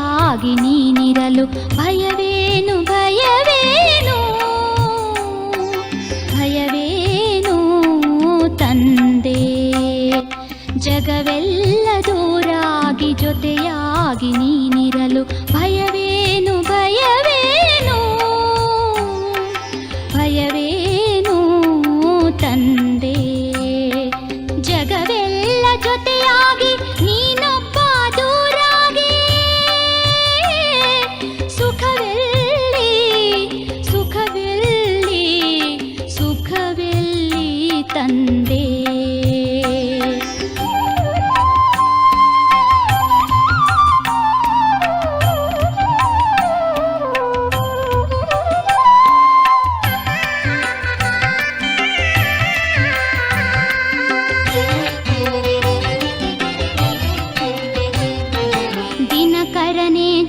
ಜೊತೆಯಾಗಿ ನೀನಿರಲು ಭಯವೇನು ಭಯವೇನು ಭಯವೇನು ತಂದೆ. ಜಗವೆಲ್ಲ ದೂರಾಗಿ ಜೊತೆಯಾಗಿ ನೀನಿರಲು ಭಯವೇನು ಭಯವೇನು ಭಯವೇನು ತಂದೆ. ಜಗವೆಲ್ಲ ಜೊತೆಯಾಗಿ ನೀನೊಬ್ಬ ದೂರಾಗಿ ಸುಖವೆಲ್ಲಿ ಸುಖವೆಲ್ಲಿ ಸುಖವೆಲ್ಲಿ ತಂದೆ.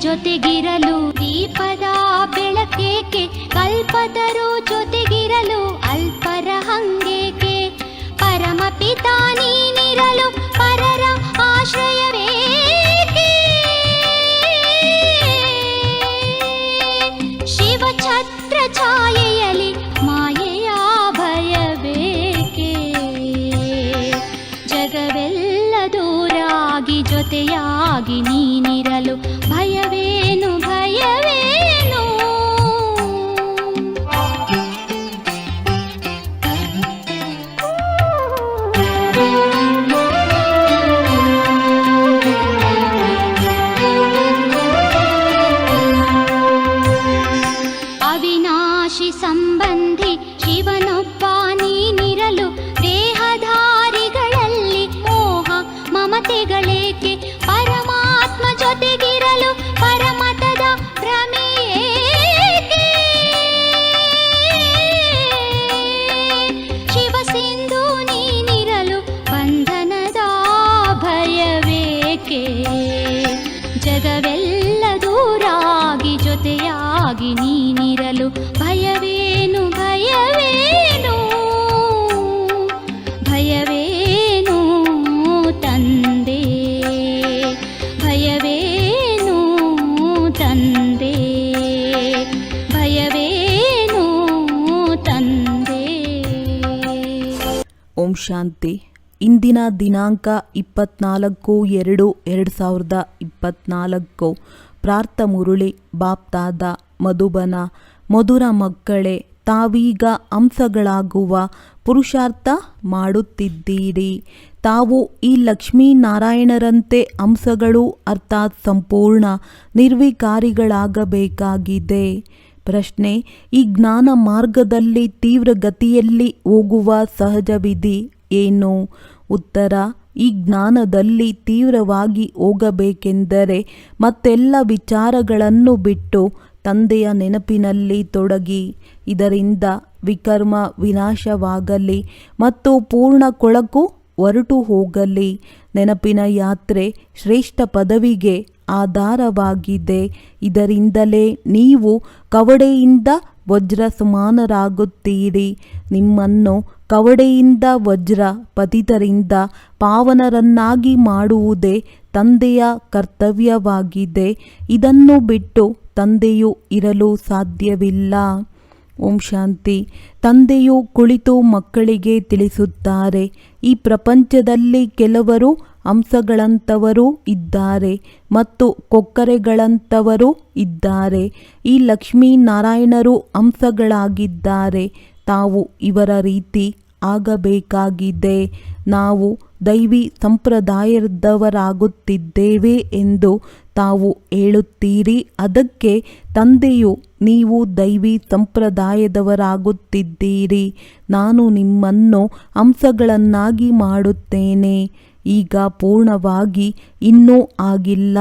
ಜೊತೆಗಿರಲು ದೀಪದ ಬೆಳಕೇಕೆ, ಕಲ್ಪತರು ಜೊತೆಗಿರಲು ಅಲ್ಪರ ಹಂಗೇಕೆ. ಪರಮಪಿತ ನೀನಿರಲು ಪರರ ಆಶ್ರಯವೇಕೆ. ಶಿವಛತ್ರ ಛಾಯೆಯಲಿ ಮಾಯೆಯ ಭಯಬೇಕೆ. ಜಗವೆಲ್ಲ ದೂರಾಗಿ ಜೊತೆಯಾಗಿ ನೀನಿರಲು ಭಯವೇನು ಭಯವೇನು. ಅವಿನಾಶಿ ಸಂಬಂಧಿ ಶಿವನೊಬ್ಬ ನೀನಿರಲು ದೇಹಧಾರಿಗಳಲ್ಲಿ ಮೋಹ ಮಮತೆಗಳೇಕೆ. ಪರಮಾತ್ಮ ಜೊತೆಗಿರಲು ಪರಮತದ ಭ್ರಮೆಯೇಕೆ. ಶಿವಸಿಂಧು ನೀನಿರಲು ಬಂಧನದ ಭಯವೇಕೆ. ಜಗವೆಲ್ಲ ದೂರಾಗಿ ಜೊತೆಯಾಗಿ ನೀನಿರಲು ಭಯವೇನು ಭಯವೇನು ಭಯವೇನು ತಂದೆ. ಭಯವೇನು ತಂದೆ ಭಯವೇನು ತಂದೆ. ಓಂ ಶಾಂತಿ. ಇಂದಿನ ದಿನಾಂಕ 24/2/2024. ಪ್ರಾರ್ಥ ಮುರುಳಿ ಬಾಪ್ತಾದ ಮಧುಬನ. ಮಧುರ ಮಕ್ಕಳೇ, ತಾವೀಗ ಅಂಶಗಳಾಗುವ ಪುರುಷಾರ್ಥ ಮಾಡುತ್ತಿದ್ದೀರಿ. ತಾವು ಈ ಲಕ್ಷ್ಮೀನಾರಾಯಣರಂತೆ ಅಂಶಗಳು ಅರ್ಥಾತ್ ಸಂಪೂರ್ಣ ನಿರ್ವಿಕಾರಿಗಳಾಗಬೇಕಾಗಿದೆ. ಪ್ರಶ್ನೆ: ಈ ಜ್ಞಾನ ಮಾರ್ಗದಲ್ಲಿ ತೀವ್ರಗತಿಯಲ್ಲಿ ಹೋಗುವ ಸಹಜ ವಿಧಿ ಏನು? ಉತ್ತರ: ಈ ಜ್ಞಾನದಲ್ಲಿ ತೀವ್ರವಾಗಿ ಹೋಗಬೇಕೆಂದರೆ ಮತ್ತೆಲ್ಲ ವಿಚಾರಗಳನ್ನು ಬಿಟ್ಟು ತಂದೆಯ ನೆನಪಿನಲ್ಲಿ ತೊಡಗಿ. ಇದರಿಂದ ವಿಕರ್ಮ ವಿನಾಶವಾಗಲಿ ಮತ್ತು ಪೂರ್ಣ ಕೊಳಕು ಹೊರಟು ಹೋಗಲಿ. ನೆನಪಿನ ಯಾತ್ರೆ ಶ್ರೇಷ್ಠ ಪದವಿಗೆ ಆಧಾರವಾಗಿದೆ. ಇದರಿಂದಲೇ ನೀವು ಕವಡೆಯಿಂದ ವಜ್ರ ಸಮಾನರಾಗುತ್ತೀರಿ. ನಿಮ್ಮನ್ನು ಕವಡೆಯಿಂದ ವಜ್ರ, ಪತಿತರಿಂದ ಪಾವನರನ್ನಾಗಿ ಮಾಡುವುದೇ ತಂದೆಯ ಕರ್ತವ್ಯವಾಗಿದೆ. ಇದನ್ನು ಬಿಟ್ಟು ತಂದೆಯು ಇರಲು ಸಾಧ್ಯವಿಲ್ಲ. ಓಂ ಶಾಂತಿ. ತಂದೆಯು ಕುಳಿತು ಮಕ್ಕಳಿಗೆ ತಿಳಿಸುತ್ತಾರೆ, ಈ ಪ್ರಪಂಚದಲ್ಲಿ ಕೆಲವರು ಅಂಶಗಳಂಥವರೂ ಇದ್ದಾರೆ ಮತ್ತು ಕೊಕ್ಕರೆಗಳಂಥವರೂ ಇದ್ದಾರೆ. ಈ ಲಕ್ಷ್ಮೀನಾರಾಯಣರು ಅಂಶಗಳಾಗಿದ್ದಾರೆ. ತಾವು ಇವರ ರೀತಿ ಆಗಬೇಕಾಗಿದೆ. ನಾವು ದೈವಿ ಸಂಪ್ರದಾಯದವರಾಗುತ್ತಿದ್ದೇವೆ ಎಂದು ತಾವು ಹೇಳುತ್ತೀರಿ. ಅದಕ್ಕೆ ತಂದೆಯು ನೀವು ದೈವಿ ಸಂಪ್ರದಾಯದವರಾಗುತ್ತಿದ್ದೀರಿ. ನಾನು ನಿಮ್ಮನ್ನು ಅಂಶಗಳನ್ನಾಗಿ ಮಾಡುತ್ತೇನೆ. ಈಗ ಪೂರ್ಣವಾಗಿ ಇನ್ನೂ ಆಗಿಲ್ಲ,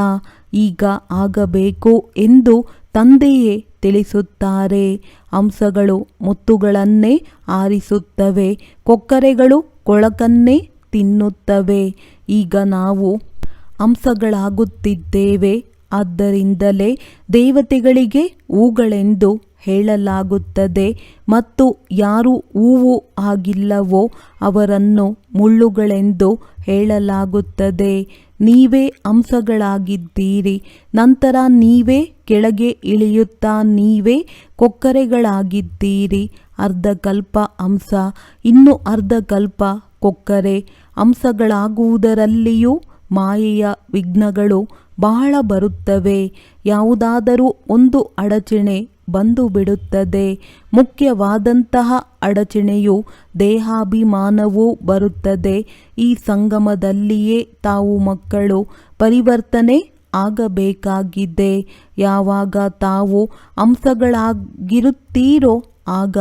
ಈಗ ಆಗಬೇಕು ಎಂದು ತಂದೆಯೇ ತಿಳಿಸುತ್ತಾರೆ. ಅಂಶಗಳು ಮುತ್ತುಗಳನ್ನೇ ಆರಿಸುತ್ತವೆ, ಕೊಕ್ಕರೆಗಳು ಕೊಳಕನ್ನೇ ತಿನ್ನುತ್ತವೆ. ಈಗ ನಾವು ಅಂಶಗಳಾಗುತ್ತಿದ್ದೇವೆ. ಆದ್ದರಿಂದಲೇ ದೇವತೆಗಳಿಗೆ ಹೂಗಳೆಂದು ಹೇಳಲಾಗುತ್ತದೆ ಮತ್ತು ಯಾರು ಹೂವು ಆಗಿಲ್ಲವೋ ಅವರನ್ನು ಮುಳ್ಳುಗಳೆಂದು ಹೇಳಲಾಗುತ್ತದೆ. ನೀವೇ ಅಂಶಗಳಾಗಿದ್ದೀರಿ. ನಂತರ ನೀವೇ ಕೆಳಗೆ ಇಳಿಯುತ್ತಾ ನೀವೇ ಕೊಕ್ಕರೆಗಳಾಗಿದ್ದೀರಿ. ಅರ್ಧಕಲ್ಪ ಅಂಶ, ಇನ್ನು ಅರ್ಧಕಲ್ಪ ಕೊಕ್ಕರೆ. ಅಂಶಗಳಾಗುವುದರಲ್ಲಿಯೂ ಮಾಯೆಯ ವಿಘ್ನಗಳು ಬಹಳ ಬರುತ್ತವೆ. ಯಾವುದಾದರೂ ಒಂದು ಅಡಚಣೆ ಬಂದು ಬಿಡುತ್ತದೆ. ಮುಖ್ಯವಾದಂತಹ ಅಡಚಣೆಯು ದೇಹಾಭಿಮಾನವೂ ಬರುತ್ತದೆ. ಈ ಸಂಗಮದಲ್ಲಿಯೇ ತಾವು ಮಕ್ಕಳು ಪರಿವರ್ತನೆ ಆಗಬೇಕಾಗಿದೆ. ಯಾವಾಗ ತಾವು ಅಂಶಗಳಾಗಿರುತ್ತೀರೋ ಆಗ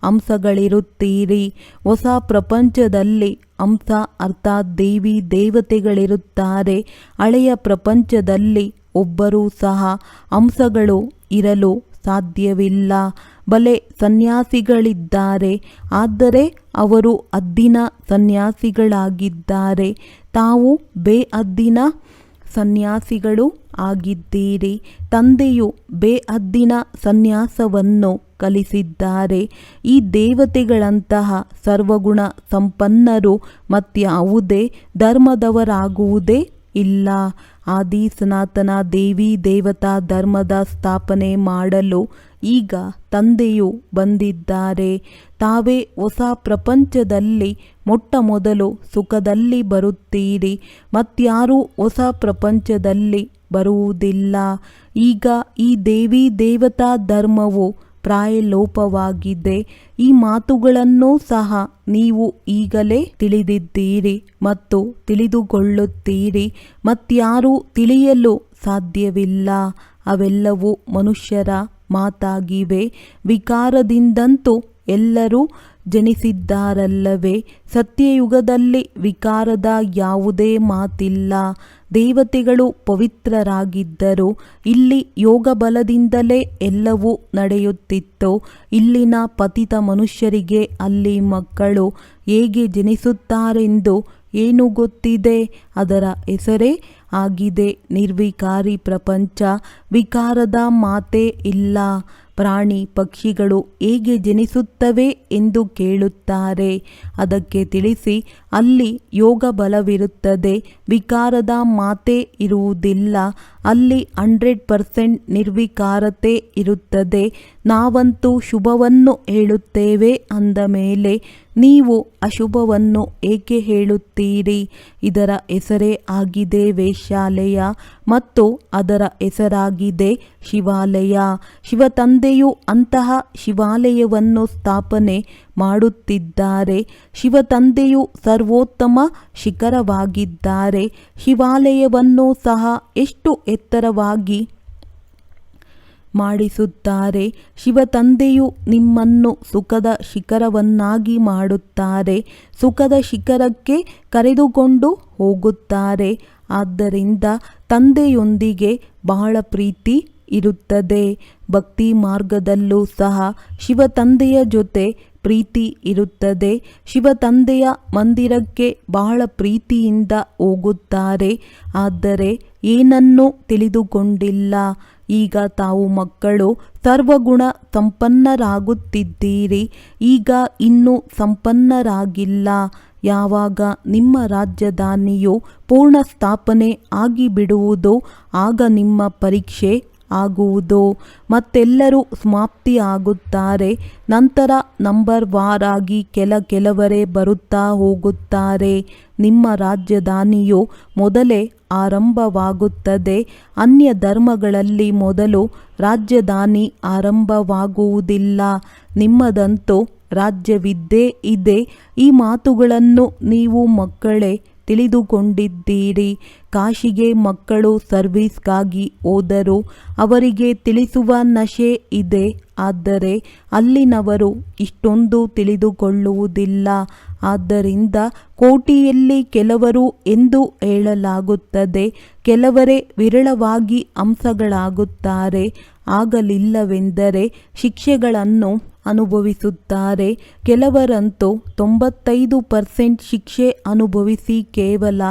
ಅಂಶಗಳಿರುತ್ತೀರಿ. ಹೊಸ ಪ್ರಪಂಚದಲ್ಲಿ ಅಂಶ ಅರ್ಥಾತ್ ದೇವಿ ದೇವತೆಗಳಿರುತ್ತಾರೆ. ಹಳೆಯ ಪ್ರಪಂಚದಲ್ಲಿ ಒಬ್ಬರೂ ಸಹ ಅಂಶಗಳು ಇರಲು ಸಾಧ್ಯವಿಲ್ಲ. ಬಲೆ ಸನ್ಯಾಸಿಗಳಿದ್ದಾರೆ, ಆದರೆ ಅವರು ಹದ್ದಿನ ಸನ್ಯಾಸಿಗಳಾಗಿದ್ದಾರೆ. ತಾವು ಬೇಹದ್ದಿನ ಸನ್ಯಾಸಿಗಳು ಆಗಿದ್ದೀರಿ. ತಂದೆಯು ಬೇಹದ್ದಿನ ಸನ್ಯಾಸವನ್ನು ಕಲಿಸಿದ್ದಾರೆ. ಈ ದೇವತೆಗಳಂತಹ ಸರ್ವಗುಣ ಸಂಪನ್ನರು ಮತ್ಯಾವುದೇ ಧರ್ಮದವರಾಗುವುದೇ ಇಲ್ಲ. ಆದಿ ಸನಾತನ ದೇವಿ ದೇವತಾ ಧರ್ಮದ ಸ್ಥಾಪನೆ ಮಾಡಲು ಈಗ ತಂದೆಯು ಬಂದಿದ್ದಾರೆ. ತಾವೇ ಹೊಸ ಪ್ರಪಂಚದಲ್ಲಿ ಮೊಟ್ಟ ಮೊದಲು ಸುಖದಲ್ಲಿ ಬರುತ್ತೀರಿ. ಮತ್ಯಾರೂ ಹೊಸ ಪ್ರಪಂಚದಲ್ಲಿ ಬರುವುದಿಲ್ಲ. ಈಗ ಈ ದೇವಿ ದೇವತಾ ಧರ್ಮವು ಪ್ರಾಯಲೋಪವಾಗಿದೆ. ಈ ಮಾತುಗಳನ್ನು ಸಹ ನೀವು ಈಗಲೇ ತಿಳಿದಿದ್ದೀರಿ ಮತ್ತು ತಿಳಿದುಕೊಳ್ಳುತ್ತೀರಿ. ಮತ್ಯಾರೂ ತಿಳಿಯಲು ಸಾಧ್ಯವಿಲ್ಲ. ಅವೆಲ್ಲವೂ ಮನುಷ್ಯರ ಮಾತಾಗಿವೆ. ವಿಕಾರದಿಂದಂತೂ ಎಲ್ಲರೂ ಜನಿಸಿದ್ದಾರಲ್ಲವೇ? ಸತ್ಯಯುಗದಲ್ಲಿ ವಿಕಾರದ ಯಾವುದೇ ಮಾತಿಲ್ಲ. ದೇವತೆಗಳು ಪವಿತ್ರರಾಗಿದ್ದರು. ಇಲ್ಲಿ ಯೋಗ ಬಲದಿಂದಲೇ ಎಲ್ಲವೂ ನಡೆಯುತ್ತಿತ್ತು. ಇಲ್ಲಿನ ಪತಿತ ಮನುಷ್ಯರಿಗೆ ಅಲ್ಲಿ ಮಕ್ಕಳು ಹೇಗೆ ಜನಿಸುತ್ತಾರೆಂದು ಏನು ಗೊತ್ತಿದೆ? ಅದರ ಹೆಸರೇ ಆಗಿದೆ ನಿರ್ವಿಕಾರಿ ಪ್ರಪಂಚ. ವಿಕಾರದ ಮಾತೇ ಇಲ್ಲ. ಪ್ರಾಣಿ ಪಕ್ಷಿಗಳು ಹೇಗೆ ಜನಿಸುತ್ತವೆ ಎಂದು ಕೇಳುತ್ತಾರೆ. ಅದಕ್ಕೆ ತಿಳಿಸಿ, ಅಲ್ಲಿ ಯೋಗ ಬಲವಿರುತ್ತದೆ. ವಿಕಾರದ ಮಾತೇ ಇರುವುದಿಲ್ಲ. ಅಲ್ಲಿ 100% ನಿರ್ವಿಕಾರತೆ ಇರುತ್ತದೆ. ನಾವಂತೂ ಶುಭವನ್ನು ಹೇಳುತ್ತೇವೆ ಅಂದ ಮೇಲೆ ನೀವು ಅಶುಭವನ್ನು ಏಕೆ ಹೇಳುತ್ತೀರಿ? ಇದರ ಹೆಸರೇ ಆಗಿದೆ ವೇಶ್ಯಾಲಯ ಮತ್ತು ಅದರ ಹೆಸರಾಗಿದೆ ಶಿವಾಲಯ. ಶಿವತಂದೆಯು ಅಂತಹ ಶಿವಾಲಯವನ್ನು ಸ್ಥಾಪನೆ ಮಾಡುತ್ತಿದ್ದಾರೆ. ಶಿವತಂದೆಯು ಸರ್ವೋತ್ತಮ ಶಿಖರವಾಗಿದ್ದಾರೆ. ಶಿವಾಲಯವನ್ನು ಸಹ ಎಷ್ಟು ಎತ್ತರವಾಗಿ ಮಾಡಿಸುತ್ತಾರೆ. ಶಿವತಂದೆಯು ನಿಮ್ಮನ್ನು ಸುಖದ ಶಿಖರವನ್ನಾಗಿ ಮಾಡುತ್ತಾರೆ. ಸುಖದ ಶಿಖರಕ್ಕೆ ಕರೆದುಕೊಂಡು ಹೋಗುತ್ತಾರೆ. ಆದ್ದರಿಂದ ತಂದೆಯೊಂದಿಗೆ ಬಹಳ ಪ್ರೀತಿ ಇರುತ್ತದೆ. ಭಕ್ತಿ ಮಾರ್ಗದಲ್ಲೂ ಸಹ ಶಿವತಂದೆಯ ಜೊತೆ ಪ್ರೀತಿ ಇರುತ್ತದೆ. ಶಿವತಂದೆಯ ಮಂದಿರಕ್ಕೆ ಬಹಳ ಪ್ರೀತಿಯಿಂದ ಹೋಗುತ್ತಾರೆ. ಆದರೆ ಏನನ್ನೂ ತಿಳಿದುಕೊಂಡಿಲ್ಲ. ಈಗ ತಾವು ಮಕ್ಕಳು ಸರ್ವಗುಣ ಸಂಪನ್ನರಾಗುತ್ತಿದ್ದೀರಿ. ಈಗ ಇನ್ನೂ ಸಂಪನ್ನರಾಗಿಲ್ಲ. ಯಾವಾಗ ನಿಮ್ಮ ರಾಜಧಾನಿಯು ಪೂರ್ಣ ಸ್ಥಾಪನೆ ಆಗಿಬಿಡುವುದೋ ಆಗ ನಿಮ್ಮ ಪರೀಕ್ಷೆ ಆಗುವುದು. ಮತ್ತೆಲ್ಲರೂ ಸಮಾಪ್ತಿಯಾಗುತ್ತಾರೆ. ನಂತರ ನಂಬರ್ ವಾರಾಗಿ ಕೆಲವರೇ ಬರುತ್ತಾ ಹೋಗುತ್ತಾರೆ. ನಿಮ್ಮ ರಾಜಧಾನಿಯು ಮೊದಲೇ ಆರಂಭವಾಗುತ್ತದೆ. ಅನ್ಯ ಧರ್ಮಗಳಲ್ಲಿ ಮೊದಲು ರಾಜಧಾನಿ ಆರಂಭವಾಗುವುದಿಲ್ಲ. ನಿಮ್ಮದಂತೂ ರಾಜ್ಯವಿದ್ದೇ ಇದೆ. ಈ ಮಾತುಗಳನ್ನು ನೀವು ಮಕ್ಕಳೇ ತಿಳಿದುಕೊಂಡಿದ್ದೀರಿ. ಕಾಶಿಗೆ ಮಕ್ಕಳು ಸರ್ವೀಸ್ಗಾಗಿ ಹೋದರು. ಅವರಿಗೆ ತಿಳಿಸುವ ನಶೆ ಇದೆ. ಆದರೆ ಅಲ್ಲಿನವರು ಇಷ್ಟೊಂದು ತಿಳಿದುಕೊಳ್ಳುವುದಿಲ್ಲ. ಆದ್ದರಿಂದ ಕೋಟಿಯಲ್ಲಿ ಕೆಲವರು ಎಂದು ಹೇಳಲಾಗುತ್ತದೆ. ಕೆಲವರೇ ವಿರಳವಾಗಿ ಅಂಶಗಳಾಗುತ್ತಾರೆ. ಆಗಲಿಲ್ಲವೆಂದರೆ ಶಿಕ್ಷೆಗಳನ್ನು ಅನುಭವಿಸುತ್ತಾರೆ. ಕೆಲವರಂತೂ 95% ಶಿಕ್ಷೆ ಅನುಭವಿಸಿ ಕೇವಲ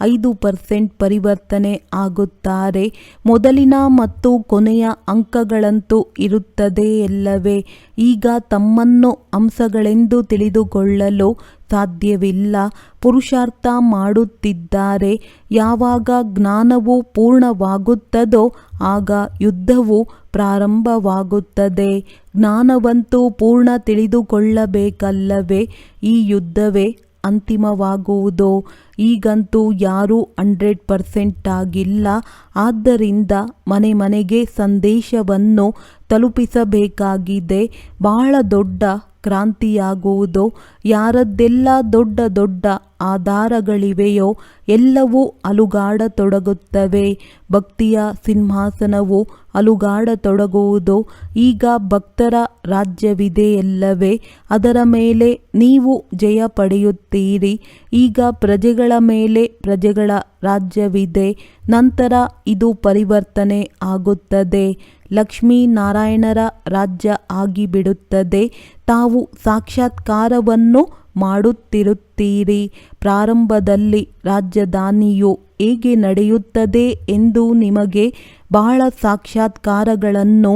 5% ಪರಿವರ್ತನೆ ಆಗುತ್ತಾರೆ. ಮೊದಲಿನ ಮತ್ತು ಕೊನೆಯ ಅಂಕಗಳಂತೂ ಇರುತ್ತದೆ ಎಲ್ಲವೇ. ಈಗ ತಮ್ಮನ್ನು ಅಂಶಗಳೆಂದು ತಿಳಿದುಕೊಳ್ಳಲು ಸಾಧ್ಯವಿಲ್ಲ. ಪುರುಷಾರ್ಥ ಮಾಡುತ್ತಿದ್ದಾರೆ. ಯಾವಾಗ ಜ್ಞಾನವು ಪೂರ್ಣವಾಗುತ್ತದೋ ಆಗ ಯುದ್ಧವು ಪ್ರಾರಂಭವಾಗುತ್ತದೆ. ಜ್ಞಾನವಂತೂ ಪೂರ್ಣ ತಿಳಿದುಕೊಳ್ಳಬೇಕಲ್ಲವೇ? ಈ ಯುದ್ಧವೇ ಅಂತಿಮವಾಗುವುದು. ಈಗಂತೂ ಯಾರೂ 100% ಆಗಿಲ್ಲ. ಆದ್ದರಿಂದ ಮನೆ ಮನೆಗೆ ಸಂದೇಶವನ್ನು ತಲುಪಿಸಬೇಕಾಗಿದೆ. ಬಹಳ ದೊಡ್ಡ ಕ್ರಾಂತಿಯಾಗುವುದು. ಯಾರದ್ದೆಲ್ಲ ದೊಡ್ಡ ದೊಡ್ಡ ಆಧಾರಗಳಿವೆಯೋ ಎಲ್ಲವೂ ಅಲುಗಾಡತೊಡಗುತ್ತವೆ. ಭಕ್ತಿಯ ಸಿಂಹಾಸನವು ಅಲುಗಾಡತೊಡಗುವುದು. ಈಗ ಭಕ್ತರ ರಾಜ್ಯವಿದೆಯಲ್ಲವೇ? ಅದರ ಮೇಲೆ ನೀವು ಜಯ ಪಡೆಯುತ್ತೀರಿ. ಈಗ ಪ್ರಜೆಗಳ ಮೇಲೆ ಪ್ರಜೆಗಳ ರಾಜ್ಯವಿದೆ. ನಂತರ ಇದು ಪರಿವರ್ತನೆ ಆಗುತ್ತದೆ. ಲಕ್ಷ್ಮೀನಾರಾಯಣರ ರಾಜ್ಯ ಆಗಿಬಿಡುತ್ತದೆ. ತಾವು ಸಾಕ್ಷಾತ್ಕಾರವನ್ನು ಮಾಡುತ್ತಿರುತ್ತೀರಿ. ಪ್ರಾರಂಭದಲ್ಲಿ ರಾಜಧಾನಿಯು ಹೇಗೆ ನಡೆಯುತ್ತದೆ ಎಂದು ನಿಮಗೆ ಬಹಳ ಸಾಕ್ಷಾತ್ಕಾರಗಳನ್ನು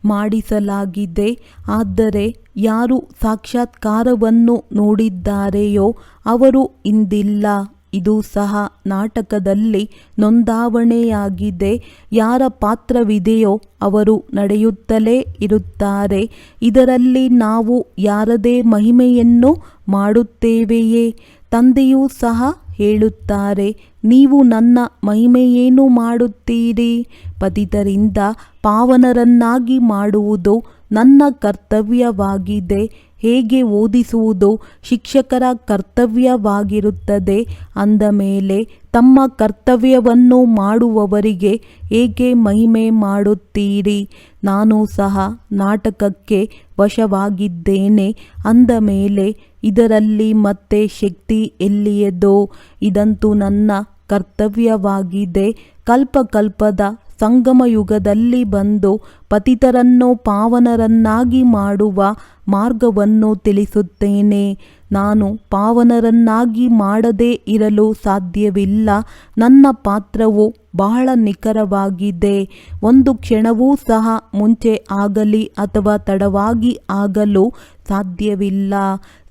ಮಾಡಿಸಲಾಗಿದೆ. ಆದರೆ ಯಾರು ಸಾಕ್ಷಾತ್ಕಾರವನ್ನು ನೋಡಿದ್ದಾರೆಯೋ ಅವರು ಇಂದಿಲ್ಲ. ಇದು ಸಹ ನಾಟಕದಲ್ಲಿ ನೋಂದಾವಣೆಯಾಗಿದೆ. ಯಾರ ಪಾತ್ರವಿದೆಯೋ ಅವರು ನಡೆಯುತ್ತಲೇ ಇರುತ್ತಾರೆ. ಇದರಲ್ಲಿ ನಾವು ಯಾರದೇ ಮಹಿಮೆಯನ್ನು ಮಾಡುತ್ತೇವೆಯೇ? ತಂದೆಯೂ ಸಹ ಹೇಳುತ್ತಾರೆ, ನೀವು ನನ್ನ ಮಹಿಮೆಯೇನು ಮಾಡುತ್ತೀರಿ? ಪತಿತರಿಂದ ಪಾವನರನ್ನಾಗಿ ಮಾಡುವುದು ನನ್ನ ಕರ್ತವ್ಯವಾಗಿದೆ. ಹೇಗೆ ಓದಿಸುವುದು ಶಿಕ್ಷಕರ ಕರ್ತವ್ಯವಾಗಿರುತ್ತದೆ. ಅಂದ ಮೇಲೆ ತಮ್ಮ ಕರ್ತವ್ಯವನ್ನು ಮಾಡುವವರಿಗೆ ಹೇಗೆ ಮಹಿಮೆ ಮಾಡುತ್ತೀರಿ? ನಾನು ಸಹ ನಾಟಕಕ್ಕೆ ವಶವಾಗಿದ್ದೇನೆ. ಅಂದ ಮೇಲೆ ಇದರಲ್ಲಿ ಮತ್ತೆ ಶಕ್ತಿ ಎಲ್ಲಿಯದೋ? ಇದಂತೂ ನನ್ನ ಕರ್ತವ್ಯವಾಗಿದೆ. ಕಲ್ಪಕಲ್ಪದ ಸಂಗಮಯುಗದಲ್ಲಿ ಬಂದು ಪತಿತರನ್ನು ಪಾವನರನ್ನಾಗಿ ಮಾಡುವ ಮಾರ್ಗವನ್ನು ತಿಳಿಸುತ್ತೇನೆ. ನಾನು ಪಾವನರನ್ನಾಗಿ ಮಾಡದೇ ಇರಲು ಸಾಧ್ಯವಿಲ್ಲ. ನನ್ನ ಪಾತ್ರವು ಬಹಳ ನಿಖರವಾಗಿದೆ. ಒಂದು ಕ್ಷಣವೂ ಸಹ ಮುಂಚೆ ಆಗಲಿ ಅಥವಾ ತಡವಾಗಿ ಆಗಲು ಸಾಧ್ಯವಿಲ್ಲ.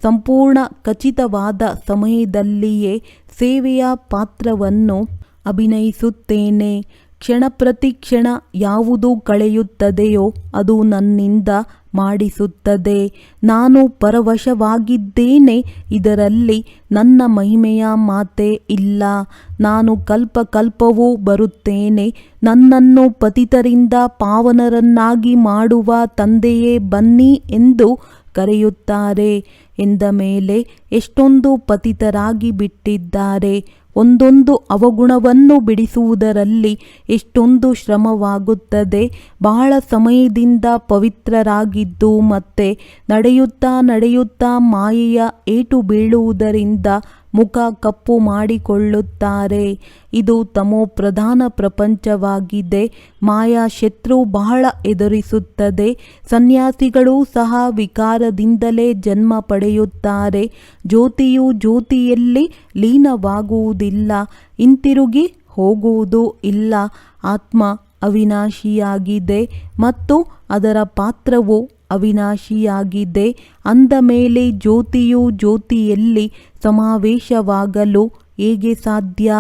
ಸಂಪೂರ್ಣ ಖಚಿತವಾದ ಸಮಯದಲ್ಲಿಯೇ ಸೇವೆಯ ಪಾತ್ರವನ್ನು ಅಭಿನಯಿಸುತ್ತೇನೆ. ಕ್ಷಣ ಪ್ರತಿ ಕ್ಷಣ ಯಾವುದು ಕಳೆಯುತ್ತದೆಯೋ ಅದು ನನ್ನಿಂದ ಮಾಡಿಸುತ್ತದೆ. ನಾನು ಪರವಶವಾಗಿದ್ದೇನೆ. ಇದರಲ್ಲಿ ನನ್ನ ಮಹಿಮೆಯ ಮಾತೇ ಇಲ್ಲ. ನಾನು ಕಲ್ಪಕಲ್ಪವೂ ಬರುತ್ತೇನೆ. ನನ್ನನ್ನು ಪತಿತರಿಂದ ಪಾವನರನ್ನಾಗಿ ಮಾಡುವ ತಂದೆಯೇ ಬನ್ನಿ ಎಂದು ಕರೆಯುತ್ತಾರೆ. ಎಂದ ಮೇಲೆ ಎಷ್ಟೊಂದು ಪತಿತರಾಗಿ ಬಿಟ್ಟಿದ್ದಾರೆ. ಒಂದೊಂದು ಅವಗುಣವನ್ನು ಬಿಡಿಸುವುದರಲ್ಲಿ ಎಷ್ಟೊಂದು ಶ್ರಮವಾಗುತ್ತದೆ. ಬಹಳ ಸಮಯದಿಂದ ಪವಿತ್ರರಾಗಿದ್ದು ಮತ್ತೆ ನಡೆಯುತ್ತಾ ಮಾಯೆಯ ಏಟು ಬೀಳುವುದರಿಂದ ಮುಖ ಕಪ್ಪು ಮಾಡಿಕೊಳ್ಳುತ್ತಾರೆ. ಇದು ತಮೋ ಪ್ರಧಾನ ಪ್ರಪಂಚವಾಗಿದೆ. ಮಾಯಾ ಶತ್ರು ಬಹಳ ಎದುರಿಸುತ್ತದೆ. ಸನ್ಯಾಸಿಗಳೂ ಸಹ ವಿಕಾರದಿಂದಲೇ ಜನ್ಮ ಪಡೆಯುತ್ತಾರೆ. ಜ್ಯೋತಿಯು ಜ್ಯೋತಿಯಲ್ಲಿ ಲೀನವಾಗುವುದಿಲ್ಲ, ಹಿಂತಿರುಗಿ ಹೋಗುವುದೂ ಇಲ್ಲ. ಆತ್ಮ ಅವಿನಾಶಿಯಾಗಿದೆ ಮತ್ತು ಅದರ ಪಾತ್ರವು ಅವಿನಾಶಿಯಾಗಿದೆ. ಅಂದ ಮೇಲೆ ಜ್ಯೋತಿಯು ಜ್ಯೋತಿಯಲ್ಲಿ ಸಮಾವೇಶವಾಗಲು ಹೇಗೆ ಸಾಧ್ಯ?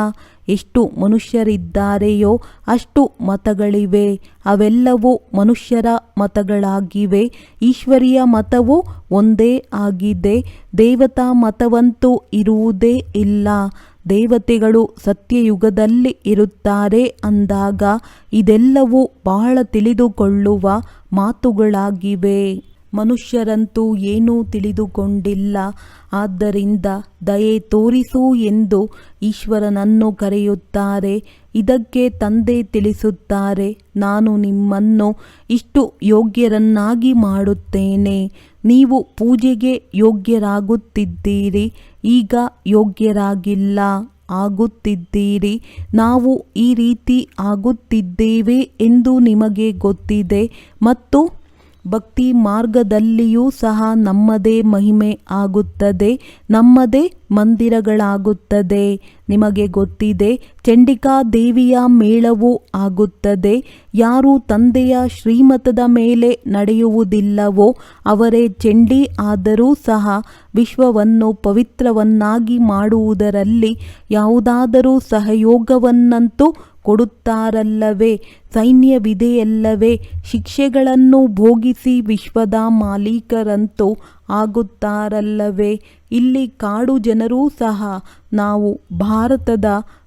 ಎಷ್ಟು ಮನುಷ್ಯರಿದ್ದಾರೆಯೋ ಅಷ್ಟು ಮತಗಳಿವೆ. ಅವೆಲ್ಲವೂ ಮನುಷ್ಯರ ಮತಗಳಾಗಿವೆ. ಈಶ್ವರಿಯ ಮತವು ಒಂದೇ ಆಗಿದೆ. ದೇವತಾ ಮತವಂತೂ ಇರುವುದೇ ಇಲ್ಲ. ದೇವತೆಗಳು ಸತ್ಯಯುಗದಲ್ಲಿ ಇರುತ್ತಾರೆ ಅಂದಾಗ ಇದೆಲ್ಲವೂ ಬಹಳ ತಿಳಿದುಕೊಳ್ಳುವ ಮಾತುಗಳಾಗಿವೆ. ಮನುಷ್ಯರಂತೂ ಏನೂ ತಿಳಿದುಕೊಂಡಿಲ್ಲ. ಆದ್ದರಿಂದ ದಯೆ ತೋರಿಸು ಎಂದು ಈಶ್ವರನನ್ನು ಕರೆಯುತ್ತಾರೆ. ಇದಕ್ಕೆ ತಂದೆ ತಿಳಿಸುತ್ತಾರೆ, ನಾನು ನಿಮ್ಮನ್ನು ಇಷ್ಟು ಯೋಗ್ಯರನ್ನಾಗಿ ಮಾಡುತ್ತೇನೆ. ನೀವು ಪೂಜೆಗೆ ಯೋಗ್ಯರಾಗುತ್ತಿದ್ದೀರಿ. ಈಗ ಯೋಗ್ಯರಾಗಿಲ್ಲ, ಆಗುತ್ತಿದ್ದೀರಿ. ನಾವು ಈ ರೀತಿ ಆಗುತ್ತಿದ್ದೇವೆ ಎಂದು ನಿಮಗೆ ಗೊತ್ತಿದೆ. ಮತ್ತು ಭಕ್ತಿ ಮಾರ್ಗದಲ್ಲಿಯೂ ಸಹ ನಮ್ಮದೇ ಮಹಿಮೆ ಆಗುತ್ತದೆ. ನಮ್ಮದೇ ಮಂದಿರಗಳಾಗುತ್ತದೆ. ನಿಮಗೆ ಗೊತ್ತಿದೆ, ಚಂಡಿಕಾ ದೇವಿಯ ಮೇಳವೂ ಆಗುತ್ತದೆ. ಯಾರು ತಂದೆಯ ಶ್ರೀಮತದ ಮೇಲೆ ನಡೆಯುವುದಿಲ್ಲವೋ ಅವರೇ ಚಂಡಿ ಆದರೂ ಸಹ ವಿಶ್ವವನ್ನು ಪವಿತ್ರವನ್ನಾಗಿ ಮಾಡುವುದರಲ್ಲಿ ಯಾವುದಾದರೂ ಸಹಯೋಗವನ್ನಂತೂ ಕೊಡುತ್ತಾರಲ್ಲವೇ? ಸೈನ್ಯವಿದೆಯಲ್ಲವೇ? ಶಿಕ್ಷೆಗಳನ್ನು ಭೋಗಿಸಿ ವಿಶ್ವದ ಮಾಲೀಕರಂತೂ ಆಗುತ್ತಾರಲ್ಲವೇ? ಇಲ್ಲಿ ಕಾಡು ಜನರೂ ಸಹ ನಾವು ಭಾರತದ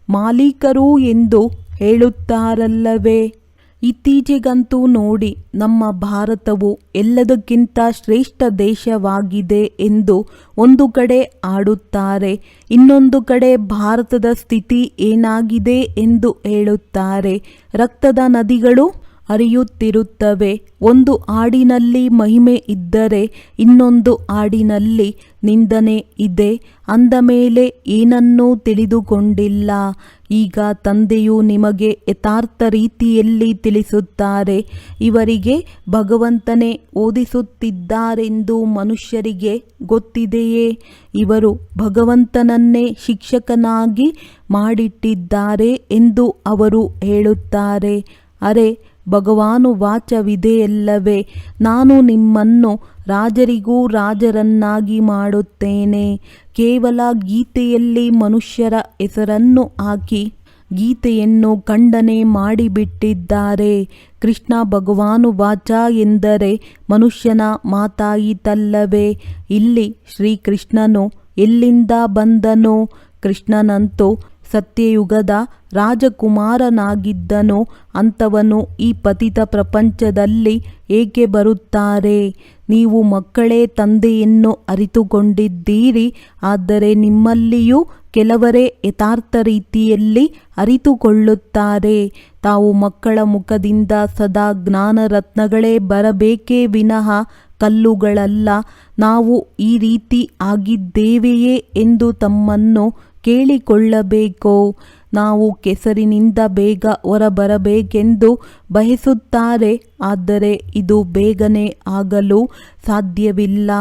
ಮಾಲೀಕರು ಎಂದು ಹೇಳುತ್ತಾರಲ್ಲವೇ? ಇತ್ತೀಚೆಗಂತೂ ನೋಡಿ, ನಮ್ಮ ಭಾರತವು ಎಲ್ಲದಕ್ಕಿಂತ ಶ್ರೇಷ್ಠ ದೇಶವಾಗಿದೆ ಎಂದು ಒಂದು ಕಡೆ ಆಡುತ್ತಾರೆ, ಇನ್ನೊಂದು ಕಡೆ ಭಾರತದ ಸ್ಥಿತಿ ಏನಾಗಿದೆ ಎಂದು ಹೇಳುತ್ತಾರೆ. ರಕ್ತದ ನದಿಗಳು ಹರಿಯುತ್ತಿರುತ್ತವೆ. ಒಂದು ಹಾಡಿನಲ್ಲಿ ಮಹಿಮೆ ಇದ್ದರೆ ಇನ್ನೊಂದು ಹಾಡಿನಲ್ಲಿ ನಿಂದನೆ ಇದೆ. ಅಂದ ಮೇಲೆ ಏನನ್ನೂ ತಿಳಿದುಕೊಂಡಿಲ್ಲ. ಈಗ ತಂದೆಯು ನಿಮಗೆ ಯಥಾರ್ಥ ರೀತಿಯಲ್ಲಿ ತಿಳಿಸುತ್ತಾರೆ. ಇವರಿಗೆ ಭಗವಂತನೇ ಓದಿಸುತ್ತಿದ್ದಾರೆಂದು ಮನುಷ್ಯರಿಗೆ ಗೊತ್ತಿದೆಯೇ? ಇವರು ಭಗವಂತನನ್ನೇ ಶಿಕ್ಷಕನಾಗಿ ಮಾಡಿಟ್ಟಿದ್ದಾರೆ ಎಂದು ಅವರು ಹೇಳುತ್ತಾರೆ. ಅರೆ, ಭಗವಾನುವಾಚವಿದೆಯಲ್ಲವೇ, ನಾನು ನಿಮ್ಮನ್ನು ರಾಜರಿಗೂ ರಾಜರನ್ನಾಗಿ ಮಾಡುತ್ತೇನೆ. ಕೇವಲ ಗೀತೆಯಲ್ಲಿ ಮನುಷ್ಯರ ಹೆಸರನ್ನು ಹಾಕಿ ಗೀತೆಯನ್ನು ಖಂಡನೆ ಮಾಡಿಬಿಟ್ಟಿದ್ದಾರೆ. ಕೃಷ್ಣ ಭಗವಾನುವಾಚ ಎಂದರೆ ಮನುಷ್ಯನ ಮಾತಾಯಿತಲ್ಲವೇ? ಇಲ್ಲಿ ಶ್ರೀಕೃಷ್ಣನು ಎಲ್ಲಿಂದ ಬಂದನು? ಕೃಷ್ಣನಂತೂ ಸತ್ಯಯುಗದ ರಾಜಕುಮಾರನಾಗಿದ್ದನು. ಅಂಥವನು ಈ ಪತಿತ ಪ್ರಪಂಚದಲ್ಲಿ ಏಕೆ ಬರುತ್ತಾರೆ? ನೀವು ಮಕ್ಕಳೇ ತಂದೆಯನ್ನು ಅರಿತುಕೊಂಡಿದ್ದೀರಿ. ಆದರೆ ನಿಮ್ಮಲ್ಲಿಯೂ ಕೆಲವರೇ ಯಥಾರ್ಥ ರೀತಿಯಲ್ಲಿ ಅರಿತುಕೊಳ್ಳುತ್ತಾರೆ. ತಾವು ಮಕ್ಕಳ ಮುಖದಿಂದ ಸದಾ ಜ್ಞಾನರತ್ನಗಳೇ ಬರಬೇಕೇ ವಿನಃ ಕಲ್ಲುಗಳಲ್ಲ. ನಾವು ಈ ರೀತಿ ಆಗಿದ್ದೇವೆಯೇ ಎಂದು ತಮ್ಮನ್ನು ಕೇಳಿಕೊಳ್ಳಬೇಕು. ನಾವು ಕೆಸರಿನಿಂದ ಬೇಗ ಹೊರಬರಬೇಕೆಂದು ಬಯಸುತ್ತಾರೆ. ಆದರೆ ಇದು ಬೇಗನೆ ಆಗಲು ಸಾಧ್ಯವಿಲ್ಲ.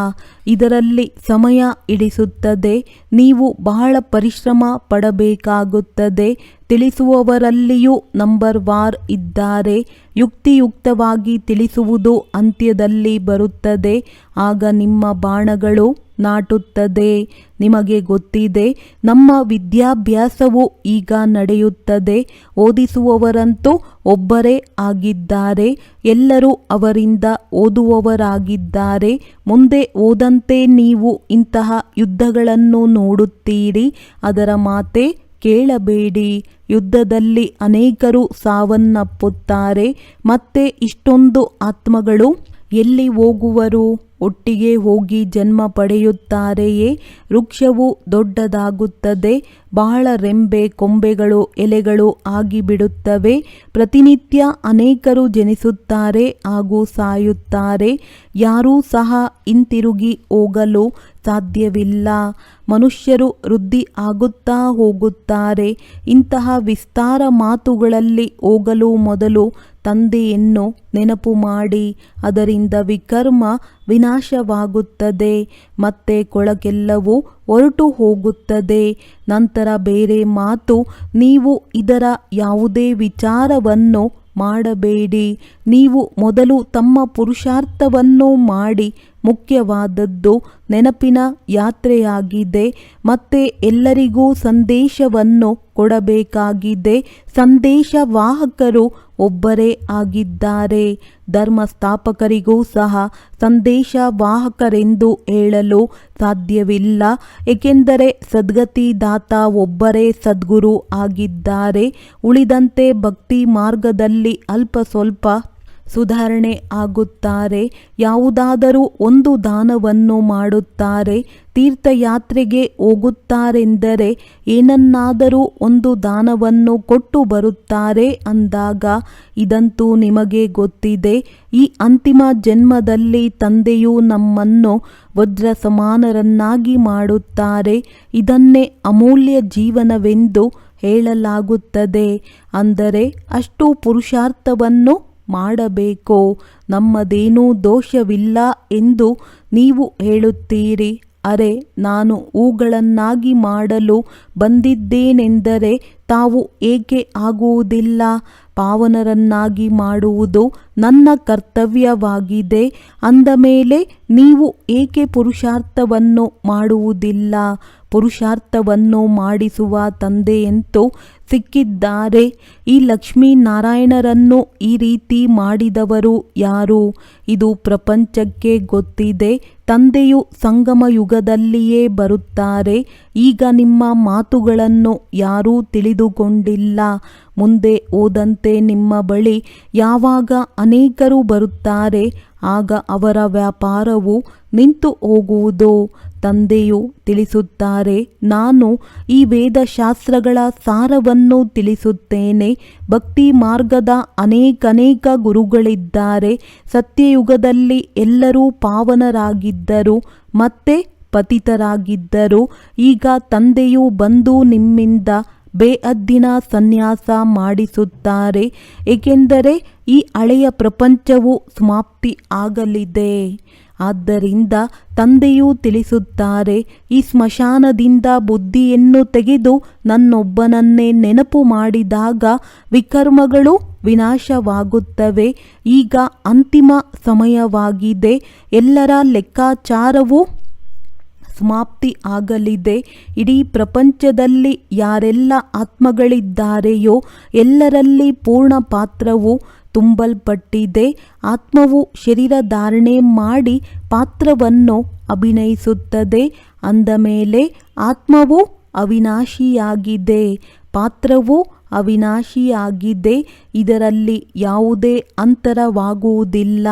ಇದರಲ್ಲಿ ಸಮಯ ಹಿಡಿಸುತ್ತದೆ. ನೀವು ಬಹಳ ಪರಿಶ್ರಮ ಪಡಬೇಕಾಗುತ್ತದೆ. ತಿಳಿಸುವವರಲ್ಲಿಯೂ ನಂಬರ್ ವಾರ್ ಇದ್ದಾರೆ. ಯುಕ್ತಿಯುಕ್ತವಾಗಿ ತಿಳಿಸುವುದು ಅಂತ್ಯದಲ್ಲಿ ಬರುತ್ತದೆ. ಆಗ ನಿಮ್ಮ ಬಾಣಗಳು ನಾಟುತ್ತದೆ. ನಿಮಗೆ ಗೊತ್ತಿದೆ, ನಮ್ಮ ವಿದ್ಯಾಭ್ಯಾಸವು ಈಗ ನಡೆಯುತ್ತದೆ. ಓದಿಸುವವರಂತೂ ಒಬ್ಬರೇ ಆಗಿದ್ದಾರೆ. ಎಲ್ಲರೂ ಅವರಿಂದ ಓದುವವರಾಗಿದ್ದಾರೆ. ಮುಂದೆ ಓದಂತೆ ನೀವು ಇಂತಹ ಯುದ್ಧಗಳನ್ನು ನೋಡುತ್ತೀರಿ. ಅದರ ಮಾತೆ ಕೇಳಬೇಡಿ. ಯುದ್ಧದಲ್ಲಿ ಅನೇಕರು ಸಾವನ್ನಪ್ಪುತ್ತಾರೆ. ಮತ್ತೆ ಇಷ್ಟೊಂದು ಆತ್ಮಗಳು ಎಲ್ಲಿ ಹೋಗುವರು? ಒಟ್ಟಿಗೆ ಹೋಗಿ ಜನ್ಮ ಪಡೆಯುತ್ತಾರೆಯೇ? ವೃಕ್ಷವು ದೊಡ್ಡದಾಗುತ್ತದೆ. ಬಹಳ ರೆಂಬೆ, ಕೊಂಬೆಗಳು, ಎಲೆಗಳು ಆಗಿಬಿಡುತ್ತವೆ. ಪ್ರತಿನಿತ್ಯ ಅನೇಕರು ಜನಿಸುತ್ತಾರೆ ಹಾಗೂ ಸಾಯುತ್ತಾರೆ. ಯಾರೂ ಸಹ ಹಿಂತಿರುಗಿ ಹೋಗಲು ಸಾಧ್ಯವಿಲ್ಲ. ಮನುಷ್ಯರು ವೃದ್ಧಿ ಆಗುತ್ತಾ ಹೋಗುತ್ತಾರೆ. ಇಂತಹ ವಿಸ್ತಾರ ಮಾತುಗಳಲ್ಲಿ ಹೋಗಲು ಮೊದಲು ತಂದೆಯನ್ನು ನೆನಪು ಮಾಡಿ. ಅದರಿಂದ ವಿಕರ್ಮ ವಿನಾಶವಾಗುತ್ತದೆ. ಮತ್ತೆ ಕೊಳಕೆಲ್ಲವೂ ಹೊರಟು ಹೋಗುತ್ತದೆ. ನಂತರ ಬೇರೆ ಮಾತು. ನೀವು ಇದರ ಯಾವುದೇ ವಿಚಾರವನ್ನು ಮಾಡಬೇಡಿ. ನೀವು ಮೊದಲು ತಮ್ಮ ಪುರುಷಾರ್ಥವನ್ನು ಮಾಡಿ. ಮುಖ್ಯವಾದದ್ದು ನೆನಪಿನ ಯಾತ್ರೆಯಾಗಿದೆ. ಮತ್ತೆ ಎಲ್ಲರಿಗೂ ಸಂದೇಶವನ್ನು ಕೊಡಬೇಕಾಗಿದೆ. ಸಂದೇಶವಾಹಕರು ಒಬ್ಬರೇ ಆಗಿದ್ದಾರೆ. ಧರ್ಮ ಸ್ಥಾಪಕರಿಗೂ ಸಹ ಸಂದೇಶವಾಹಕರೆಂದು ಹೇಳಲು ಸಾಧ್ಯವಿಲ್ಲ. ಏಕೆಂದರೆ ಸದ್ಗತಿದಾತ ಒಬ್ಬರೇ ಸದ್ಗುರು ಆಗಿದ್ದಾರೆ. ಉಳಿದಂತೆ ಭಕ್ತಿ ಮಾರ್ಗದಲ್ಲಿ ಅಲ್ಪ ಸ್ವಲ್ಪ ಸುಧಾರಣೆ ಆಗುತ್ತಾರೆ. ಯಾವುದಾದರೂ ಒಂದು ದಾನವನ್ನು ಮಾಡುತ್ತಾರೆ. ತೀರ್ಥಯಾತ್ರೆಗೆ ಹೋಗುತ್ತಾರೆಂದರೆ ಏನನ್ನಾದರೂ ಒಂದು ದಾನವನ್ನು ಕೊಟ್ಟು ಬರುತ್ತಾರೆ ಅಂದಾಗ ಇದಂತೂ ನಿಮಗೆ ಗೊತ್ತಿದೆ. ಈ ಅಂತಿಮ ಜನ್ಮದಲ್ಲಿ ತಂದೆಯು ನಮ್ಮನ್ನು ವಜ್ರ ಸಮಾನರನ್ನಾಗಿ ಮಾಡುತ್ತಾರೆ. ಇದನ್ನೇ ಅಮೂಲ್ಯ ಜೀವನವೆಂದು ಹೇಳಲಾಗುತ್ತದೆ. ಅಂದರೆ ಅಷ್ಟು ಪುರುಷಾರ್ಥವನ್ನು ಮಾಡಬೇಕು. ನಮ್ಮದೇನೂ ದೋಷವಿಲ್ಲ ಎಂದು ನೀವು ಹೇಳುತ್ತೀರಿ. ಅರೆ ನಾನು ಹೂಗಳನ್ನಾಗಿ ಮಾಡಲು ಬಂದಿದ್ದೇನೆಂದರೆ ತಾವು ಏಕೆ ಆಗುವುದಿಲ್ಲ? ಪಾವನರನ್ನಾಗಿ ಮಾಡುವುದು ನನ್ನ ಕರ್ತವ್ಯವಾಗಿದೆ ಅಂದ ಮೇಲೆ ನೀವು ಏಕೆ ಪುರುಷಾರ್ಥವನ್ನು ಮಾಡುವುದಿಲ್ಲ? ಪುರುಷಾರ್ಥವನ್ನು ಮಾಡಿಸುವ ತಂದೆಯಂತೂ ಸಿಕ್ಕಿದ್ದಾರೆ. ಈ ಲಕ್ಷ್ಮೀನಾರಾಯಣರನ್ನು ಈ ರೀತಿ ಮಾಡಿದವರು ಯಾರು? ಇದು ಪ್ರಪಂಚಕ್ಕೆ ಗೊತ್ತಿದೆ. ತಂದೆಯು ಸಂಗಮ ಯುಗದಲ್ಲಿಯೇ ಬರುತ್ತಾರೆ. ಈಗ ನಿಮ್ಮ ಮಾತುಗಳನ್ನು ಯಾರೂ ತಿಳಿದುಕೊಂಡಿಲ್ಲ. ಮುಂದೆ ಹೋದಂತೆ ನಿಮ್ಮ ಬಳಿ ಯಾವಾಗ ಅನೇಕರು ಬರುತ್ತಾರೆ ಆಗ ಅವರ ವ್ಯಾಪಾರವು ನಿಂತು ಹೋಗುವುದು. ತಂದೆಯು ತಿಳಿಸುತ್ತಾರೆ, ನಾನು ಈ ವೇದಶಾಸ್ತ್ರಗಳ ಸಾರವನ್ನು ತಿಳಿಸುತ್ತೇನೆ. ಭಕ್ತಿ ಮಾರ್ಗದ ಅನೇಕ ಗುರುಗಳಿದ್ದಾರೆ. ಸತ್ಯಯುಗದಲ್ಲಿ ಎಲ್ಲರೂ ಪಾವನರಾಗಿದ್ದರು ಮತ್ತೆ ಪತಿತರಾಗಿದ್ದರು. ಈಗ ತಂದೆಯು ಬಂದು ನಿಮ್ಮಿಂದ ಬೇಅದ್ದಿನ ಸನ್ಯಾಸ ಮಾಡಿಸುತ್ತಾರೆ. ಏಕೆಂದರೆ ಈ ಹಳೆಯ ಪ್ರಪಂಚವು ಸಮಾಪ್ತಿ ಆಗಲಿದೆ. ಆದ್ದರಿಂದ ತಂದೆಯು ತಿಳಿಸುತ್ತಾರೆ, ಈ ಸ್ಮಶಾನದಿಂದ ಬುದ್ಧಿಯನ್ನು ತೆಗೆದು ನನ್ನೊಬ್ಬನನ್ನೇ ನೆನಪು ಮಾಡಿದಾಗ ವಿಕರ್ಮಗಳು ವಿನಾಶವಾಗುತ್ತವೆ. ಈಗ ಅಂತಿಮ ಸಮಯವಾಗಿದೆ. ಎಲ್ಲರ ಲೆಕ್ಕಾಚಾರವು ಸಮಾಪ್ತಿ ಆಗಲಿದೆ. ಇಡೀ ಪ್ರಪಂಚದಲ್ಲಿ ಯಾರೆಲ್ಲ ಆತ್ಮಗಳಿದ್ದಾರೆಯೋ ಎಲ್ಲರಲ್ಲಿ ಪೂರ್ಣ ಪಾತ್ರವು ತುಂಬಲ್ಪಟ್ಟಿದೆ. ಆತ್ಮವು ಶರೀರ ಧಾರಣೆ ಮಾಡಿ ಪಾತ್ರವನ್ನು ಅಭಿನಯಿಸುತ್ತದೆ. ಅಂದ ಮೇಲೆ ಆತ್ಮವು ಅವಿನಾಶಿಯಾಗಿದೆ, ಪಾತ್ರವು ಅವಿನಾಶಿಯಾಗಿದೆ. ಇದರಲ್ಲಿ ಯಾವುದೇ ಅಂತರವಾಗುವುದಿಲ್ಲ.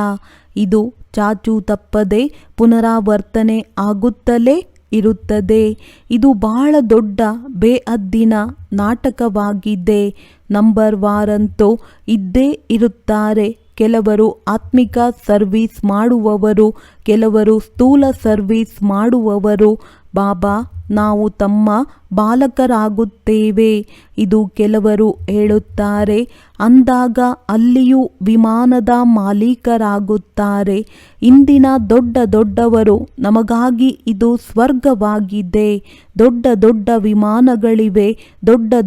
ಇದು ಚಾಚು ತಪ್ಪದೆ ಪುನರಾವರ್ತನೆ ಆಗುತ್ತಲೇ ಇರುತ್ತದೆ. ಇದು ಬಹಳ ದೊಡ್ಡ ಬೇಅದ್ದಿನ ನಾಟಕವಾಗಿದೆ. ನಂಬರ್ ವಾರಂತೂ ಇದ್ದೇ ಇರುತ್ತಾರೆ. ಕೆಲವರು ಆತ್ಮಿಕ ಸರ್ವಿಸ್ ಮಾಡುವವರು, ಕೆಲವರು ಸ್ಥೂಲ ಸರ್ವಿಸ್ ಮಾಡುವವರು. ಬಾಬಾ, ನಾವು ತಮ್ಮ ಬಾಲಕರಾಗುತ್ತೇವೆ, ಇದು ಕೆಲವರು ಹೇಳುತ್ತಾರೆ. ಅಂದಾಗ ಅಲ್ಲಿಯೂ ವಿಮಾನದ ಮಾಲೀಕರಾಗುತ್ತಾರೆ. ಇಂದಿನ ದೊಡ್ಡವರು ನಮಗಾಗಿ ಇದು ಸ್ವರ್ಗವಾಗಿದೆ. ದೊಡ್ಡ ವಿಮಾನಗಳಿವೆ,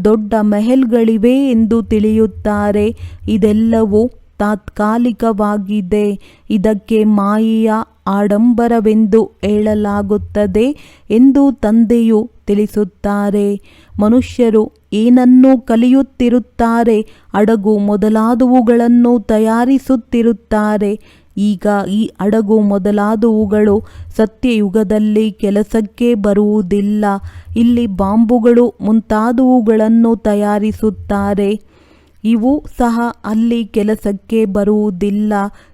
ದೊಡ್ಡ ಮೆಹಲ್ಗಳಿವೆ ಎಂದು ತಿಳಿಯುತ್ತಾರೆ. ಇದೆಲ್ಲವೂ ತಾತ್ಕಾಲಿಕವಾಗಿದೆ. ಇದಕ್ಕೆ ಮಾಯೆಯ ಆಡಂಬರವೆಂದು ಹೇಳಲಾಗುತ್ತದೆ ಎಂದು ತಂದೆಯು ತಿಳಿಸುತ್ತಾರೆ. ಮನುಷ್ಯರು ಏನನ್ನು ಕಲಿಯುತ್ತಿರುತ್ತಾರೆ? ಹಡಗು ಮೊದಲಾದವುಗಳನ್ನು ತಯಾರಿಸುತ್ತಿರುತ್ತಾರೆ. ಈಗ ಈ ಹಡಗು ಮೊದಲಾದವುಗಳು ಸತ್ಯಯುಗದಲ್ಲಿ ಕೆಲಸಕ್ಕೆ ಬರುವುದಿಲ್ಲ. ಇಲ್ಲಿ ಬಾಂಬುಗಳು ಮುಂತಾದವುಗಳನ್ನು ತಯಾರಿಸುತ್ತಾರೆ. ಇವು ಸಹ ಅಲ್ಲಿ ಕೆಲಸಕ್ಕೆ ಬರುವುದಿಲ್ಲ.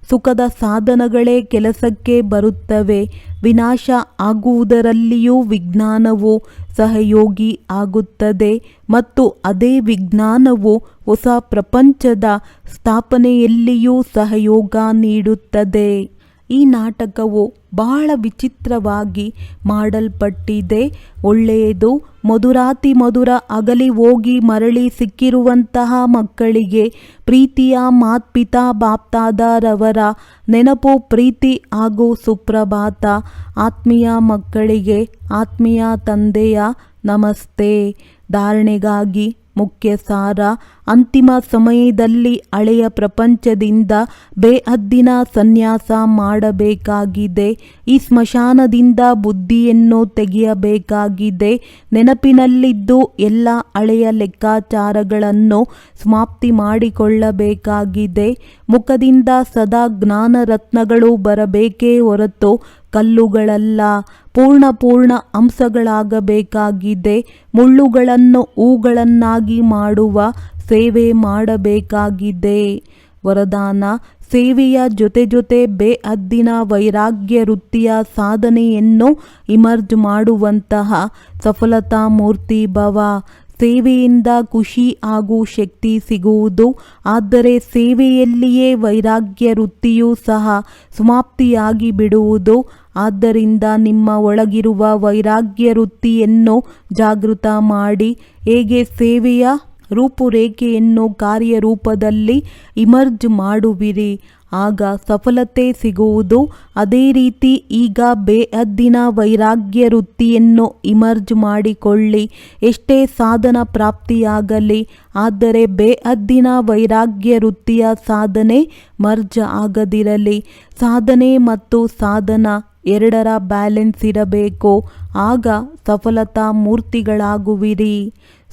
ಸುಖದ ಸಾಧನಗಳೇ ಕೆಲಸಕ್ಕೆ ಬರುತ್ತವೆ. ವಿನಾಶ ಆಗುವುದರಲ್ಲಿಯೂ ವಿಜ್ಞಾನವು ಸಹಯೋಗಿ ಆಗುತ್ತದೆ ಮತ್ತು ಅದೇ ವಿಜ್ಞಾನವು ಹೊಸ ಪ್ರಪಂಚದ ಸ್ಥಾಪನೆಯಲ್ಲಿಯೂ ಸಹಯೋಗ ನೀಡುತ್ತದೆ. ಈ ನಾಟಕವು ಬಹಳ ವಿಚಿತ್ರವಾಗಿ ಮಾಡಲ್ಪಟ್ಟಿದೆ. ಒಳ್ಳೆಯದು. ಮಧುರಾತಿ ಮಧುರ ಅಗಲಿ ಹೋಗಿ ಮರಳಿ ಸಿಕ್ಕಿರುವಂತಹ ಮಕ್ಕಳಿಗೆ ಪ್ರೀತಿಯ ಮಾತ್ಪಿತಾ ಬಾಪ್ತಾದರವರ ನೆನಪು, ಪ್ರೀತಿ ಹಾಗೂ ಸುಪ್ರಭಾತ. ಆತ್ಮೀಯ ಮಕ್ಕಳಿಗೆ ಆತ್ಮೀಯ ತಂದೆಯ ನಮಸ್ತೆ. ಧಾರಣೆಗಾಗಿ ಮುಖ್ಯ ಸಾರ: ಅಂತಿಮ ಸಮಯದಲ್ಲಿ ಹಳೆಯ ಪ್ರಪಂಚದಿಂದ ಬೇಹದ್ದಿನ ಸನ್ಯಾಸ ಮಾಡಬೇಕಾಗಿದೆ. ಈ ಸ್ಮಶಾನದಿಂದ ಬುದ್ಧಿಯನ್ನು ತೆಗೆಯಬೇಕಾಗಿದೆ. ನೆನಪಿನಲ್ಲಿದ್ದು ಎಲ್ಲ ಹಳೆಯ ಲೆಕ್ಕಾಚಾರಗಳನ್ನು ಸಮಾಪ್ತಿ ಮಾಡಿಕೊಳ್ಳಬೇಕಾಗಿದೆ. ಮುಖದಿಂದ ಸದಾ ಜ್ಞಾನ ರತ್ನಗಳು ಬರಬೇಕೇ ಹೊರತು ಕಲ್ಲುಗಳಲ್ಲ. ಪೂರ್ಣ ಅಂಶಗಳಾಗಬೇಕಾಗಿದೆ. ಮುಳ್ಳುಗಳನ್ನು ಹೂಗಳನ್ನಾಗಿ ಮಾಡುವ ಸೇವೆ ಮಾಡಬೇಕಾಗಿದೆ. ವರದಾನ: ಸೇವೆಯ ಜೊತೆ ಬೇಹದ್ದಿನ ವೈರಾಗ್ಯ ವೃತ್ತಿಯ ಸಾಧನೆಯನ್ನು ಇಮರ್ಜ್ ಮಾಡುವಂತಹ ಸಫಲತಾ ಮೂರ್ತಿ ಭವ. ಸೇವೆಯಿಂದ ಖುಷಿ ಹಾಗೂ ಶಕ್ತಿ ಸಿಗುವುದು. ಆದರೆ ಸೇವೆಯಲ್ಲಿಯೇ ವೈರಾಗ್ಯ ವೃತ್ತಿಯೂ ಸಹ ಸಮಾಪ್ತಿಯಾಗಿ ಬಿಡುವುದು. ಆದ್ದರಿಂದ ನಿಮ್ಮ ಒಳಗಿರುವ ವೈರಾಗ್ಯ ವೃತ್ತಿಯನ್ನು ಜಾಗೃತ ಮಾಡಿ. ಹೇಗೆ ಸೇವೆಯ ರೂಪುರೇಖೆಯನ್ನು ಕಾರ್ಯರೂಪದಲ್ಲಿ ಇಮರ್ಜ್ ಮಾಡುವಿರಿ, ಆಗ ಸಫಲತೆ ಸಿಗುವುದು. ಅದೇ ರೀತಿ ಈಗ ಬೇಹದ್ದಿನ ವೈರಾಗ್ಯ ವೃತ್ತಿಯನ್ನು ಇಮರ್ಜ್ ಮಾಡಿಕೊಳ್ಳಿ. ಎಷ್ಟೇ ಸಾಧನ ಪ್ರಾಪ್ತಿಯಾಗಲಿ, ಆದರೆ ಬೇಹದ್ದಿನ ವೈರಾಗ್ಯ ವೃತ್ತಿಯ ಸಾಧನೆ ಮರ್ಜ್ ಆಗದಿರಲಿ. ಸಾಧನೆ ಮತ್ತು ಸಾಧನ ಎರಡರ ಬ್ಯಾಲೆನ್ಸ್ ಇರಬೇಕು. ಆಗ ಸಫಲತಾ ಮೂರ್ತಿಗಳಾಗುವಿರಿ.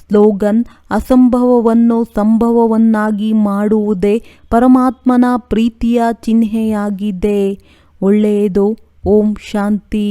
ಸ್ಲೋಗನ್: ಅಸಂಭವವನ್ನು ಸಂಭವವನ್ನಾಗಿ ಮಾಡುವುದೇ ಪರಮಾತ್ಮನ ಪ್ರೀತಿಯ ಚಿಹ್ನೆಯಾಗಿದೆ. ಒಳ್ಳೆಯದು. ಓಂ ಶಾಂತಿ.